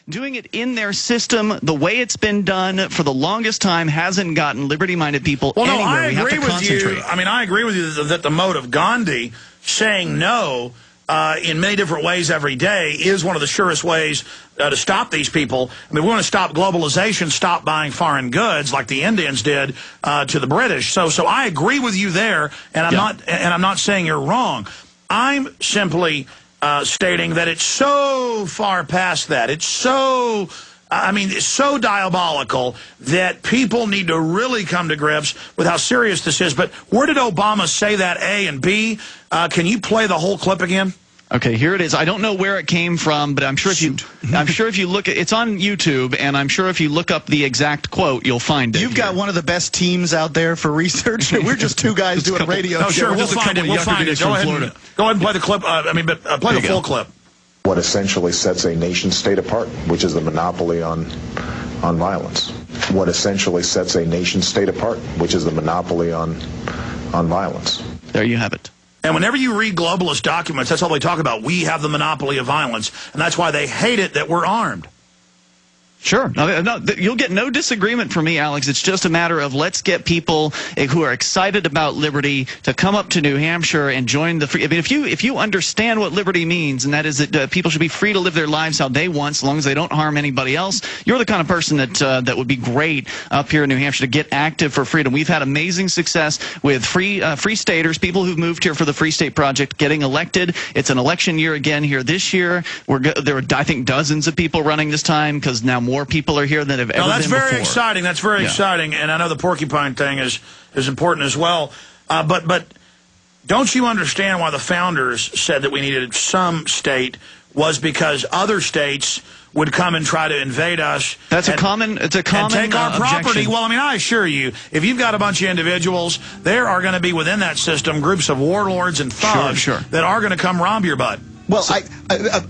doing it in their system the way it's been done for the longest time hasn't gotten liberty-minded people anywhere. No, I we have to agree with concentrate. you. I mean, I agree with you that the mode of Gandhi saying no in many different ways every day is one of the surest ways to stop these people. I mean, we want to stop globalization, stop buying foreign goods like the Indians did to the British. So I agree with you there, and I'm not saying you're wrong. I'm simply stating that it's so far past that. It's so, I mean, it's so diabolical that people need to really come to grips with how serious this is. But where did Obama say that, A, and B? Can you play the whole clip again? Okay, here it is. I don't know where it came from, but I'm sure if you look at it's on YouTube, and I'm sure if you look up the exact quote, you'll find it. You've got one of the best teams out there for research. We're just two guys doing a radio show. No, sure, we'll find it. We'll find it. Go ahead and play the clip. Play the full clip. What essentially sets a nation state apart, which is the monopoly on violence. What essentially sets a nation state apart, which is the monopoly on violence. There you have it. And whenever you read globalist documents, that's all they talk about. We have the monopoly of violence, and that's why they hate it that we're armed. Sure. No, you'll get no disagreement from me, Alex. It's just a matter of let's get people who are excited about liberty to come up to New Hampshire and join the free. I mean, if you understand what liberty means, and that is that people should be free to live their lives how they want, as long as they don't harm anybody else, you're the kind of person that would be great up here in New Hampshire to get active for freedom. We've had amazing success with free staters, people who've moved here for the Free State Project, getting elected. It's an election year again here this year. There are, I think, dozens of people running this time because now more people are here than have ever been before. That's very exciting. That's very exciting. And I know the porcupine thing is important as well. But don't you understand why the founders said that we needed some state was because other states would come and try to invade us. It's a common and take our property. objection. Well, I mean, I assure you, if you've got a bunch of individuals, there are going to be within that system groups of warlords and thugs that are going to come rob your butt. Well,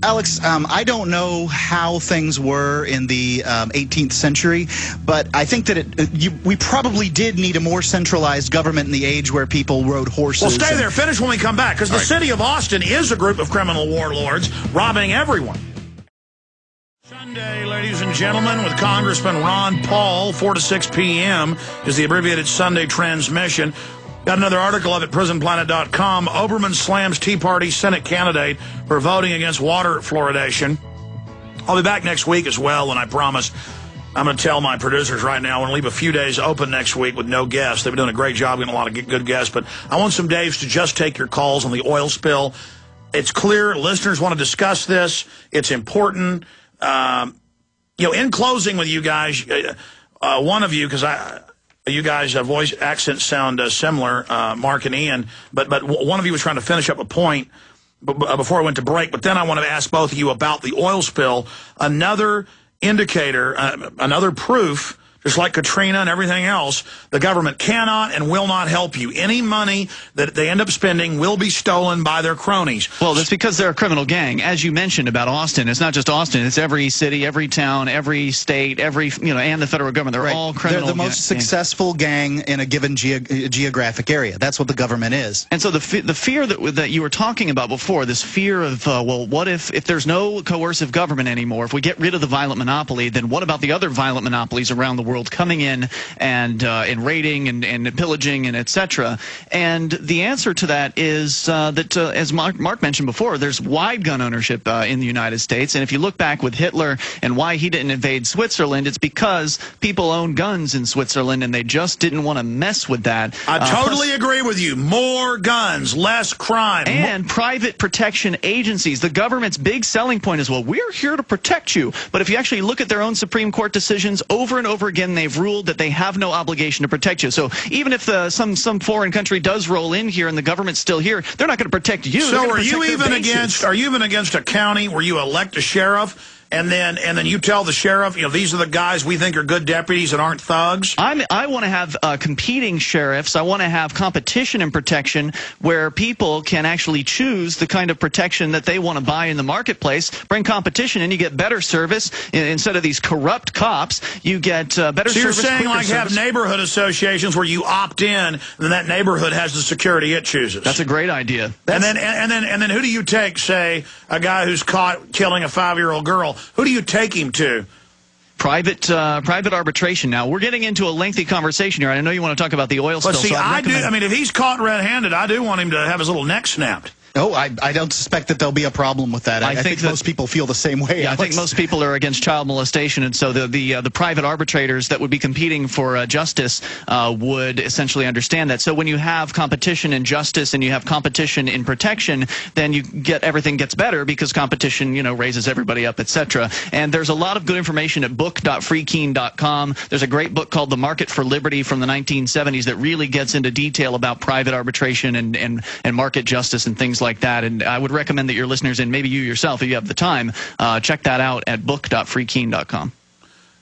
Alex, I don't know how things were in the 18th century, but I think that we probably did need a more centralized government in the age where people rode horses. Well, stay there. Finish when we come back, because the city of Austin is a group of criminal warlords robbing everyone. Sunday, ladies and gentlemen, with Congressman Ron Paul, 4 to 6 p.m. is the abbreviated Sunday transmission. Got another article up at prisonplanet.com. Oberman slams Tea Party Senate candidate for voting against water fluoridation. I'll be back next week as well, and I promise I'm going to tell my producers right now I want to leave a few days open next week with no guests. They've been doing a great job getting a lot of good guests, but I want some days to just take your calls on the oil spill. It's clear listeners want to discuss this. It's important. In closing with you guys, one of you, because you guys' voice accents sound similar, Mark and Ian, but one of you was trying to finish up a point before I went to break. But then I want to ask both of you about the oil spill. Another indicator, another proof, just like Katrina and everything else, the government cannot and will not help you. Any money that they end up spending will be stolen by their cronies. Well, that's because they're a criminal gang. As you mentioned about Austin, it's not just Austin. It's every city, every town, every state, and the federal government. They're all criminal. They're the most successful gang in a given geographic area. That's what the government is. And so the fear that you were talking about before, this fear of, well, what if there's no coercive government anymore? If we get rid of the violent monopoly, then what about the other violent monopolies around the world coming in and raiding and pillaging and etc. And the answer to that is that, as Mark mentioned before, there's wide gun ownership in the United States. And if you look back with Hitler and why he didn't invade Switzerland, it's because people own guns in Switzerland and they just didn't want to mess with that. I totally agree with you. More guns, less crime. And private protection agencies. The government's big selling point is, well, we're here to protect you. But if you actually look at their own Supreme Court decisions over and over again, they've ruled that they have no obligation to protect you. So even if some foreign country does roll in here and the government's still here, they're not going to protect you. So are you even against a county where you elect a sheriff and then you tell the sheriff, these are the guys we think are good deputies and aren't thugs? I want to have competing sheriffs. I want to have competition and protection where people can actually choose the kind of protection that they want to buy in the marketplace. Bring competition and you get better service. Instead of these corrupt cops, you get better service. So you're saying like have neighborhood associations where you opt in and then that neighborhood has the security it chooses. That's a great idea. And then who do you take, say, a guy who's caught killing a 5-year-old girl? Who do you take him to? Private arbitration. Now, we're getting into a lengthy conversation here. I know you want to talk about the oil spill. But see, so I do. I mean, if he's caught red-handed, I do want him to have his little neck snapped. Oh, I don't suspect that there'll be a problem with that. I think most people feel the same way. Yeah, I think most people are against child molestation, and so the private arbitrators that would be competing for justice would essentially understand that. So when you have competition in justice and you have competition in protection, then everything gets better because competition, raises everybody up, etc. And there's a lot of good information at book.freekeene.com. There's a great book called The Market for Liberty from the 1970s that really gets into detail about private arbitration and market justice and things like that. And I would recommend that your listeners, and maybe you yourself, if you have the time, check that out at book.freekeene.com.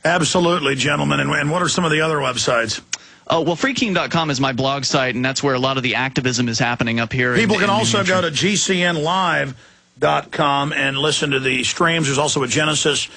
Absolutely, gentlemen. And what are some of the other websites? Oh, well, freekeene.com is my blog site, and that's where a lot of the activism is happening up here. People can also go to gcnlive.com and listen to the streams. There's also a Genesis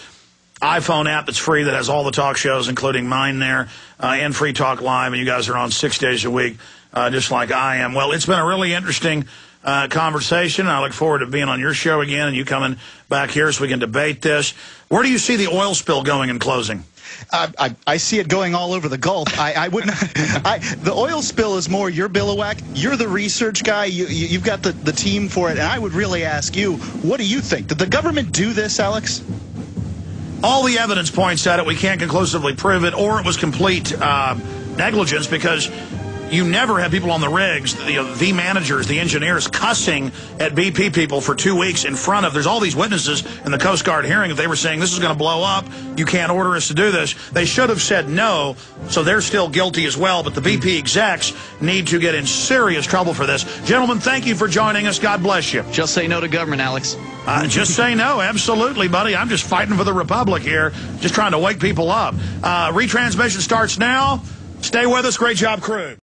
iPhone app that's free that has all the talk shows, including mine there, and Free Talk Live, and you guys are on 6 days a week, just like I am. Well, it's been a really interesting conversation. I look forward to being on your show again and you coming back here so we can debate this. Where do you see the oil spill going in closing? I see it going all over the Gulf. I wouldn't. The oil spill is more your billowhack. You're the research guy. You've got the team for it. And I would really ask you, what do you think? Did the government do this, Alex? All the evidence points at it. We can't conclusively prove it, or it was complete negligence, because you never have people on the rigs, the managers, the engineers, cussing at BP people for 2 weeks in front of. There's all these witnesses in the Coast Guard hearing. If they were saying this is going to blow up, you can't order us to do this, they should have said no, so they're still guilty as well. But the BP execs need to get in serious trouble for this. Gentlemen, thank you for joining us. God bless you. Just say no to government, Alex. Just say no. Absolutely, buddy. I'm just fighting for the Republic here, just trying to wake people up. Retransmission starts now. Stay with us. Great job, crew.